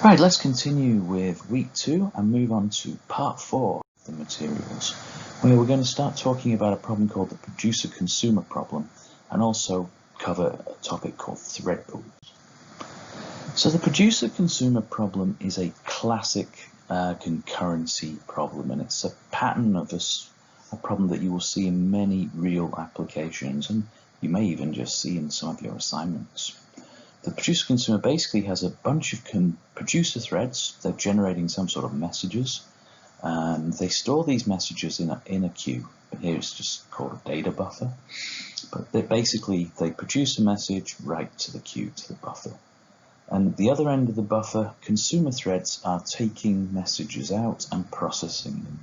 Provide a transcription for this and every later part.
Right, let's continue with week 2 and move on to part 4 of the materials, where we're going to start talking about a problem called the producer-consumer problem and also cover a topic called thread pools. So the producer-consumer problem is a classic concurrency problem, and it's a pattern of a problem that you will see in many real applications, and you may even just see in some of your assignments. The producer-consumer basically has a bunch of producer threads. They're generating some sort of messages. They store these messages in a queue. Here it's just called a data buffer. But they produce a message, write to the queue, to the buffer. And the other end of the buffer, consumer threads are taking messages out and processing them.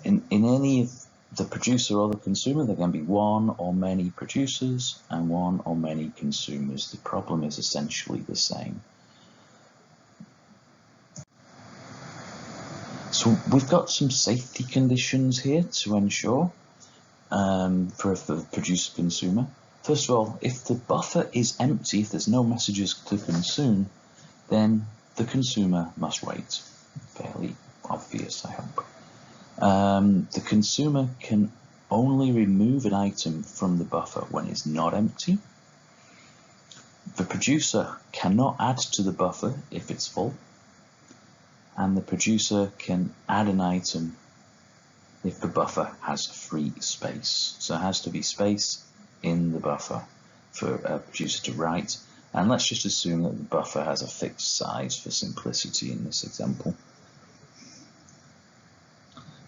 In any of the producer or the consumer, there can be one or many producers and one or many consumers. The problem is essentially the same. So we've got some safety conditions here to ensure for the producer consumer. First of all, if the buffer is empty, if there's no messages to consume, then the consumer must wait. Fairly obvious, I hope. The consumer can only remove an item from the buffer when it's not empty. The producer cannot add to the buffer if it's full. And the producer can add an item if the buffer has free space. So it has to be space in the buffer for a producer to write. And let's just assume that the buffer has a fixed size for simplicity in this example.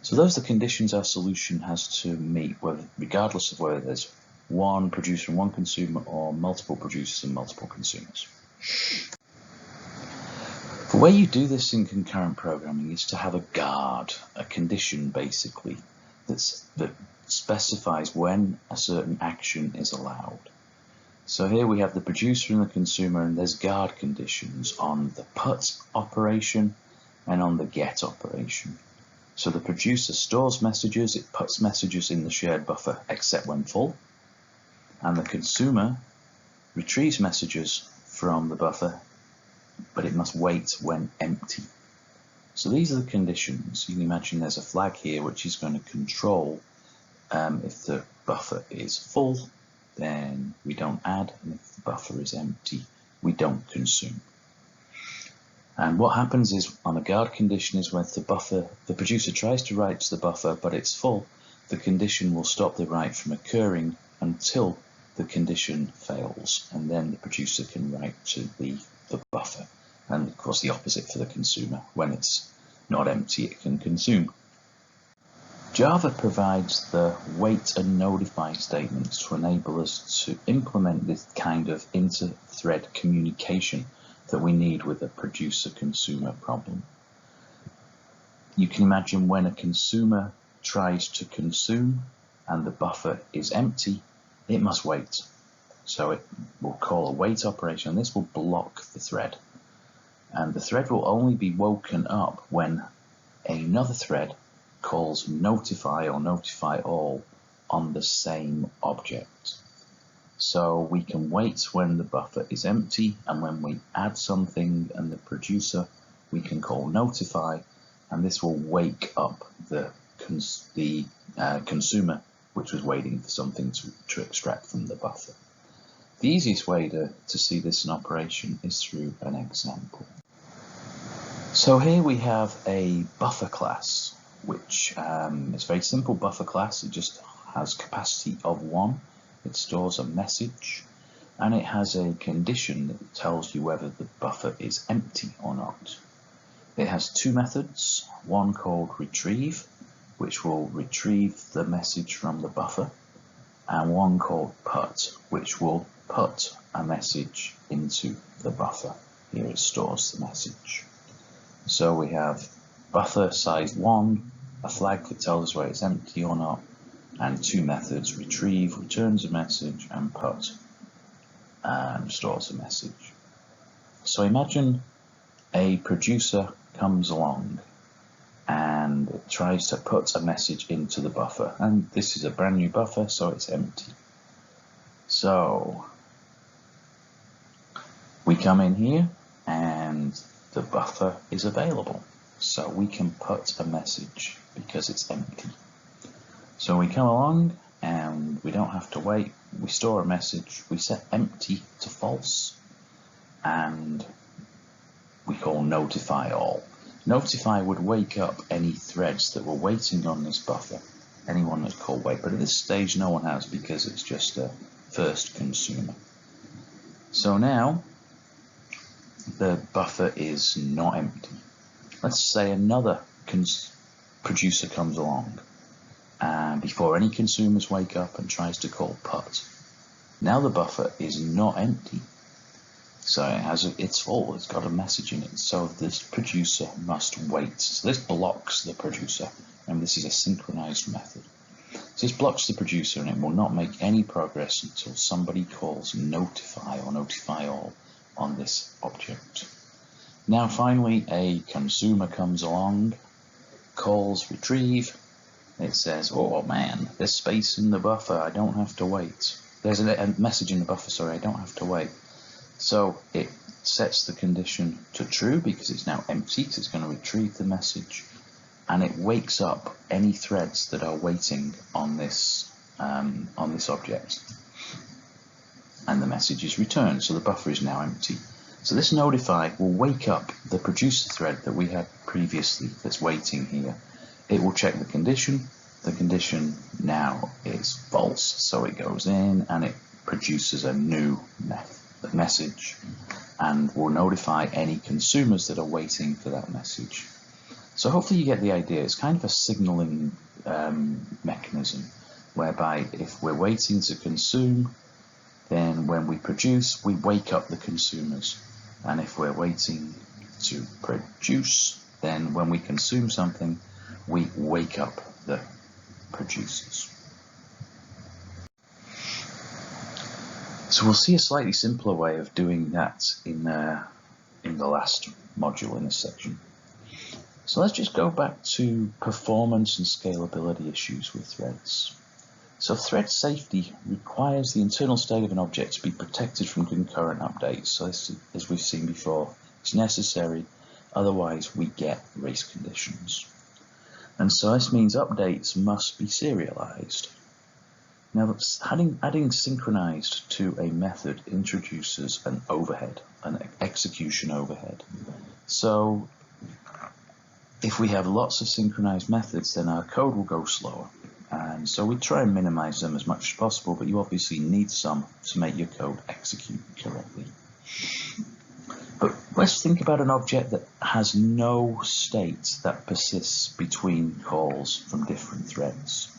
So those are the conditions our solution has to meet, regardless of whether there's one producer and one consumer or multiple producers and multiple consumers. The way you do this in concurrent programming is to have a guard, a condition basically, that specifies when a certain action is allowed. So here we have the producer and the consumer, and there's guard conditions on the put operation and on the get operation. So the producer stores messages, it puts messages in the shared buffer except when full, and the consumer retrieves messages from the buffer, but it must wait when empty. So these are the conditions. You can imagine there's a flag here which is going to control if the buffer is full, then we don't add, and if the buffer is empty, we don't consume. And what happens is, on a guard condition, is when the producer tries to write to the buffer but it's full, the condition will stop the write from occurring until the condition fails, and then the producer can write to the buffer. And of course the opposite for the consumer. When it's not empty, it can consume. Java provides the wait and notify statements to enable us to implement this kind of inter-thread communication that we need with a producer-consumer problem. You can imagine when a consumer tries to consume and the buffer is empty, it must wait. So it will call a wait operation, and this will block the thread. And the thread will only be woken up when another thread calls notify or notify all on the same object. So we can wait when the buffer is empty, and when we add something and the producer, we can call notify, and this will wake up the consumer, which was waiting for something to extract from the buffer. The easiest way to see this in operation is through an example. So here we have a buffer class, which is a very simple buffer class. It just has capacity of 1. It stores a message, and it has a condition that tells you whether the buffer is empty or not. It has 2 methods, one called retrieve, which will retrieve the message from the buffer, and one called put, which will put a message into the buffer. Here it stores the message. So we have buffer size 1, a flag that tells us whether it's empty or not, and 2 methods, retrieve, returns a message, and put, stores a message. So imagine a producer comes along and it tries to put a message into the buffer, and this is a brand new buffer, so it's empty. So we come in here and the buffer is available. So we can put a message because it's empty. So we come along and we don't have to wait. We store a message, we set empty to false, and we call notify all. Notify would wake up any threads that were waiting on this buffer, anyone that's called wait, but at this stage no one has because it's just a first consumer. So now the buffer is not empty. Let's say another producer comes along and before any consumers wake up and tries to call put. Now the buffer is not empty. So it's full, it's got a message in it. So this producer must wait. So this blocks the producer. And this is a synchronized method. So this blocks the producer and it will not make any progress until somebody calls notify or notify all on this object. Now finally a consumer comes along, calls retrieve. It says, oh man, there's space in the buffer, I don't have to wait. There's a message in the buffer, sorry, I don't have to wait. So it sets the condition to true because it's now empty, because it's going to retrieve the message, and it wakes up any threads that are waiting on this object. And the message is returned, so the buffer is now empty. So this notify will wake up the producer thread that we had previously that's waiting here. It will check the condition. The condition now is false, so it goes in and it produces a new message and will notify any consumers that are waiting for that message. So hopefully you get the idea. It's kind of a signaling mechanism whereby if we're waiting to consume, then when we produce, we wake up the consumers. And if we're waiting to produce, then when we consume something, we wake up the producers. So we'll see a slightly simpler way of doing that in the last module in this section. So let's just go back to performance and scalability issues with threads. So thread safety requires the internal state of an object to be protected from concurrent updates. So this, as we've seen before, it's necessary, otherwise we get race conditions. And so this means updates must be serialized. Now adding synchronized to a method introduces an overhead, an execution overhead. So if we have lots of synchronized methods, then our code will go slower. And so we try and minimize them as much as possible, but you obviously need some to make your code execute correctly. But let's think about an object that has no state that persists between calls from different threads.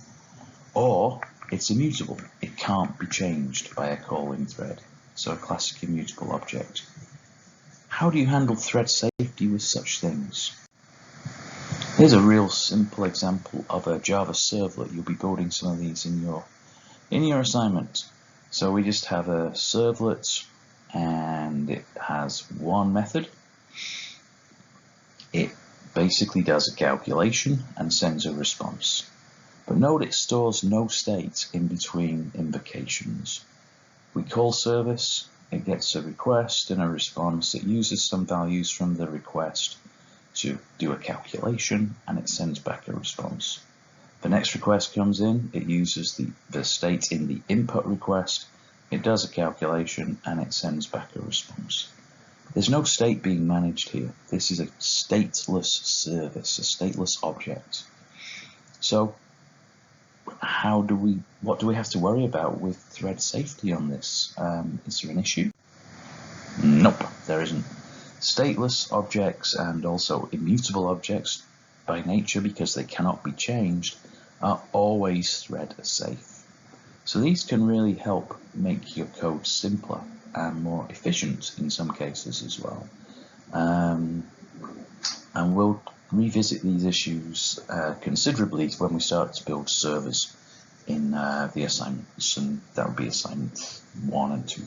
Or it's immutable. It can't be changed by a calling thread. So a classic immutable object. How do you handle thread safety with such things? Here's a real simple example of a Java servlet. You'll be building some of these in your assignment. So we just have a servlet and it has one method. It basically does a calculation and sends a response. But note it stores no state in between invocations. We call service, it gets a request and a response. It uses some values from the request to do a calculation and it sends back a response. The next request comes in, it uses the state in the input request, it does a calculation and it sends back a response. There's no state being managed here. This is a stateless service, a stateless object. So what do we have to worry about with thread safety on this? Is there an issue? Nope, there isn't. Stateless objects and also immutable objects by nature, because they cannot be changed, are always thread safe. So these can really help make your code simpler and more efficient in some cases as well. And we'll revisit these issues considerably when we start to build servers in the assignments, and that would be assignment 1 and 2.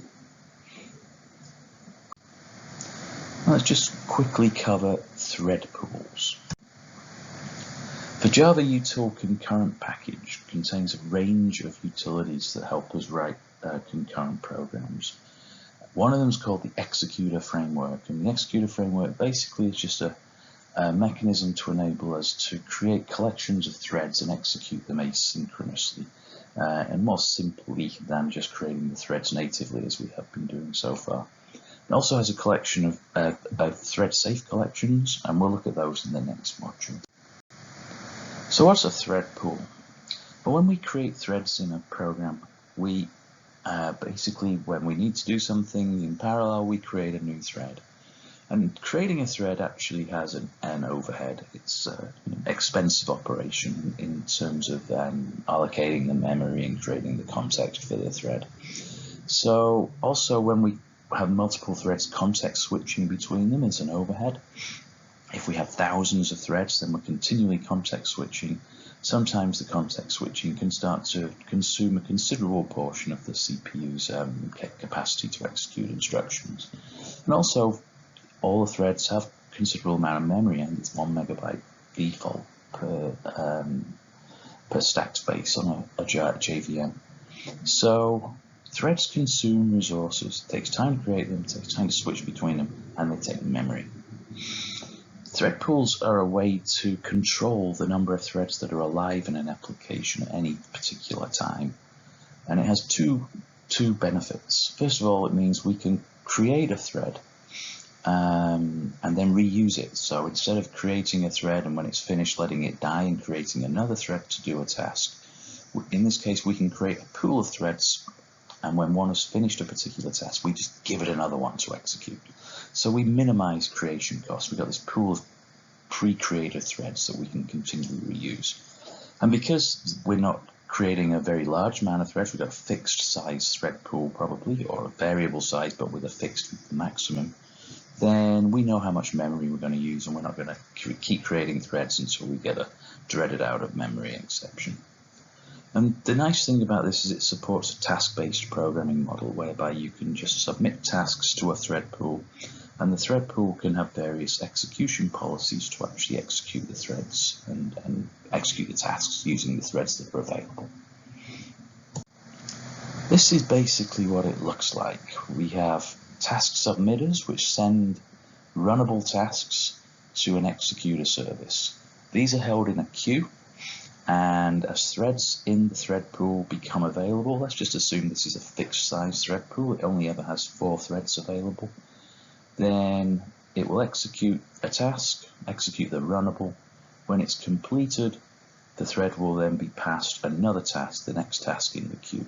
Let's just quickly cover thread pools. The Java util concurrent package contains a range of utilities that help us write concurrent programs. One of them is called the executor framework, and the executor framework basically is just a mechanism to enable us to create collections of threads and execute them asynchronously, and more simply than just creating the threads natively as we have been doing so far. It also has a collection of thread safe collections, and we'll look at those in the next module. So what's a thread pool? Well, when we create threads in a program, we basically, when we need to do something in parallel, we create a new thread. And creating a thread actually has an overhead. It's an expensive operation in terms of allocating the memory and creating the context for the thread. So also when we have multiple threads, context switching between them is an overhead. If we have thousands of threads, then we're continually context switching. Sometimes the context switching can start to consume a considerable portion of the CPU's capacity to execute instructions. And also, all the threads have a considerable amount of memory, and it's 1 megabyte default per stack space on a JVM. So threads consume resources. It takes time to create them, it takes time to switch between them, and they take memory. Thread pools are a way to control the number of threads that are alive in an application at any particular time. And it has two benefits. First of all, it means we can create a thread and then reuse it. So instead of creating a thread and when it's finished letting it die and creating another thread to do a task, in this case we can create a pool of threads, and when one has finished a particular task, we just give it another one to execute. So we minimize creation costs. We've got this pool of pre-created threads that we can continually reuse. And because we're not creating a very large amount of threads, we've got a fixed size thread pool probably, or a variable size but with a fixed maximum, then we know how much memory we're going to use, and we're not going to keep creating threads until we get a dreaded out of memory exception. And the nice thing about this is it supports a task-based programming model whereby you can just submit tasks to a thread pool, and the thread pool can have various execution policies to actually execute the threads and execute the tasks using the threads that are available. This is basically what it looks like. We have task submitters which send runnable tasks to an executor service. These are held in a queue, and as threads in the thread pool become available, let's just assume this is a fixed size thread pool, it only ever has 4 threads available, then it will execute a task, execute the runnable. When it's completed, the thread will then be passed another task, the next task in the queue,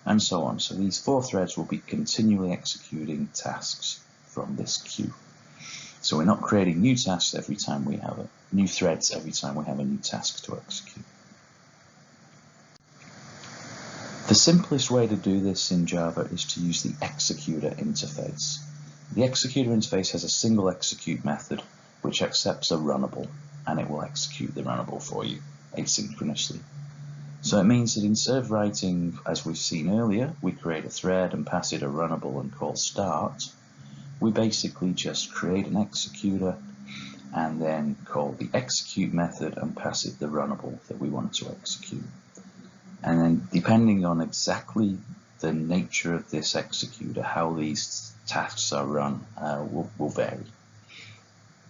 and so on. So these 4 threads will be continually executing tasks from this queue. So we're not creating new tasks every time we have new threads every time we have a new task to execute. The simplest way to do this in Java is to use the executor interface. The executor interface has a single execute method which accepts a runnable, and it will execute the runnable for you asynchronously. So it means that instead of writing, as we've seen earlier, we create a thread and pass it a runnable and call start, we basically just create an executor and then call the execute method and pass it the runnable that we want to execute. And then depending on exactly the nature of this executor, how these tasks are run will vary.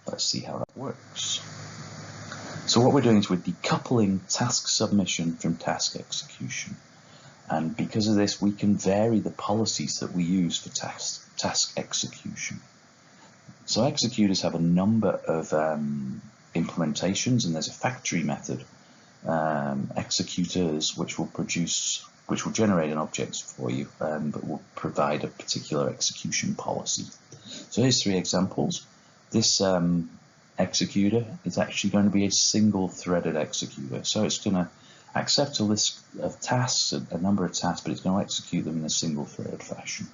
Let's see how that works. So what we're doing is we're decoupling task submission from task execution. And because of this, we can vary the policies that we use for task execution. So executors have a number of implementations, and there's a factory method, executors, which will generate an object for you, but will provide a particular execution policy. So here's 3 examples. This executor is actually going to be a single threaded executor. So it's going to accept a list of tasks, a number of tasks, but it's going to execute them in a single threaded fashion.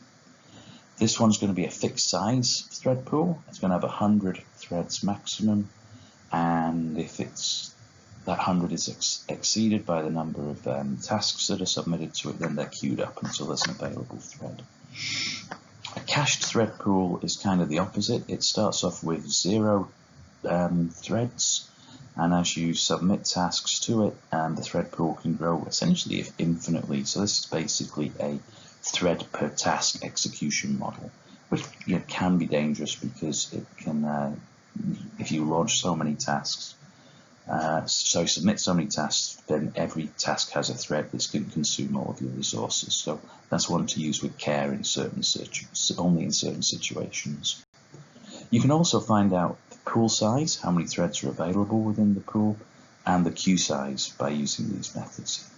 This one's going to be a fixed size thread pool. It's going to have 100 threads maximum, and if that 100 is exceeded by the number of tasks that are submitted to it, then they're queued up until there's an available thread. A cached thread pool is kind of the opposite. It starts off with 0 threads, and as you submit tasks to it, the thread pool can grow essentially infinitely. So this is basically a thread per task execution model, which can be dangerous because it can, if you launch so many tasks, so submit so many tasks, then every task has a thread that can consume all of your resources. So that's one to use with care in only in certain situations. You can also find out the pool size, how many threads are available within the pool, and the queue size by using these methods.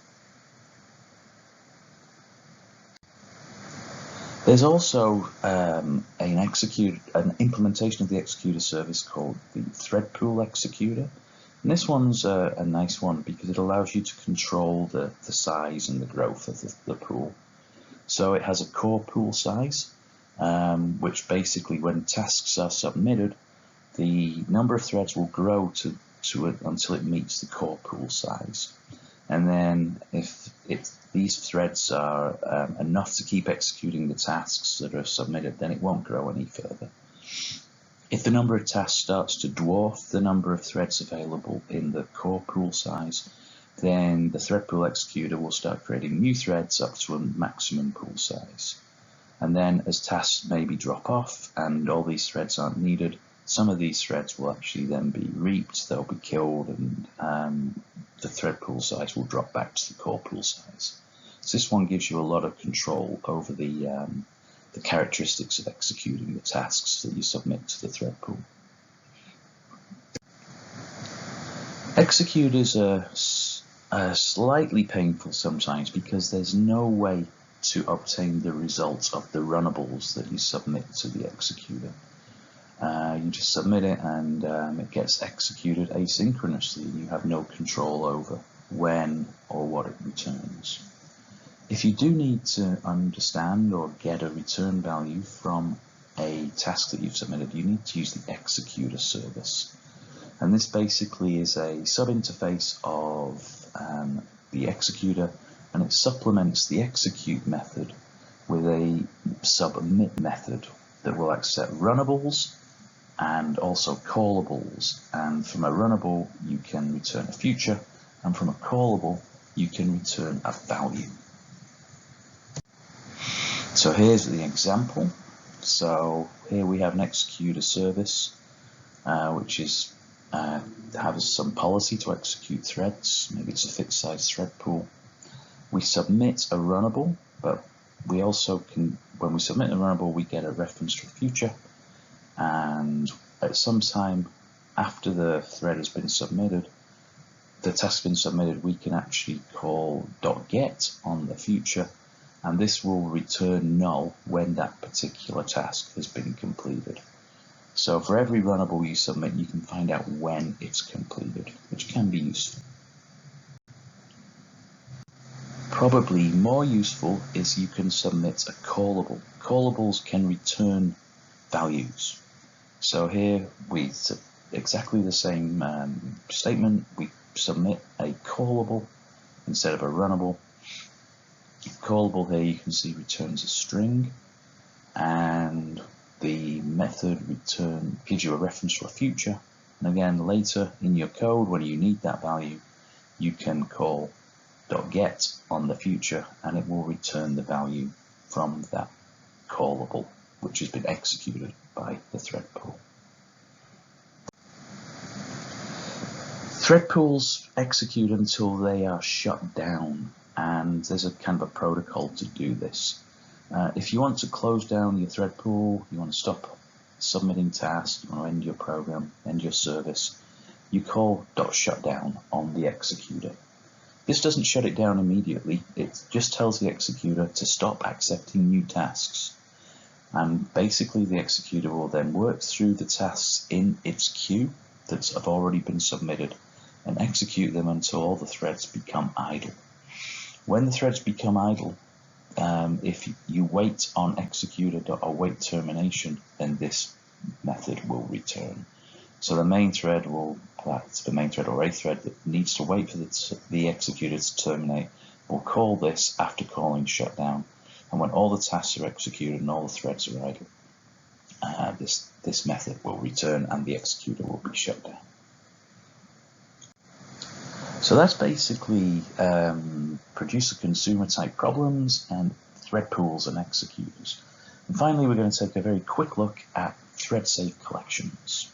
There's also an implementation of the executor service called the thread pool executor. And this one's a nice one because it allows you to control the size and the growth of the pool. So it has a core pool size, which basically when tasks are submitted, the number of threads will grow until it meets the core pool size. And then if these threads are enough to keep executing the tasks that are submitted, then it won't grow any further. If the number of tasks starts to dwarf the number of threads available in the core pool size, then the thread pool executor will start creating new threads up to a maximum pool size. And then as tasks maybe drop off and all these threads aren't needed, some of these threads will actually then be reaped, they'll be killed, and the thread pool size will drop back to the core pool size. So this one gives you a lot of control over the characteristics of executing the tasks that you submit to the thread pool. Executors are slightly painful sometimes because there's no way to obtain the results of the runnables that you submit to the executor. You just submit it and it gets executed asynchronously. You have no control over when or what it returns. If you do need to understand or get a return value from a task that you've submitted, you need to use the executor service. And this basically is a sub-interface of the executor, and it supplements the execute method with a submit method that will accept runnables and also callables. And from a runnable, you can return a future, and from a callable, you can return a value. So here's the example. So here we have an executor service, which is has some policy to execute threads. Maybe it's a fixed size thread pool. We submit a runnable, but we also can, when we submit a runnable, we get a reference to a future. And at some time after the thread has been submitted, the task's been submitted, we can actually call .get on the future, and this will return null when that particular task has been completed. So for every runnable you submit, you can find out when it's completed, which can be useful. Probably more useful is you can submit a callable. Callables can return values. So here we exactly the same statement. We submit a callable instead of a runnable. Callable here you can see returns a string, and the method return gives you a reference to a future. And again, later in your code, when you need that value, you can call .get on the future, and it will return the value from that callable, which has been executed by the thread pool. Thread pools execute until they are shut down, and there's a kind of a protocol to do this. If you want to close down your thread pool, you want to stop submitting tasks, you want to end your program, end your service, you call .shutdown on the executor. This doesn't shut it down immediately, it just tells the executor to stop accepting new tasks. And basically the executor will then work through the tasks in its queue that have already been submitted and execute them until all the threads become idle. When the threads become idle, if you wait on executor or wait termination, then this method will return. So the main thread will, the main thread or a thread that needs to wait for the executor to terminate, will call this after calling shutdown. And when all the tasks are executed and all the threads are idle, this method will return and the executor will be shut down. So that's basically producer consumer type problems and thread pools and executors. And finally, we're going to take a very quick look at thread safe collections.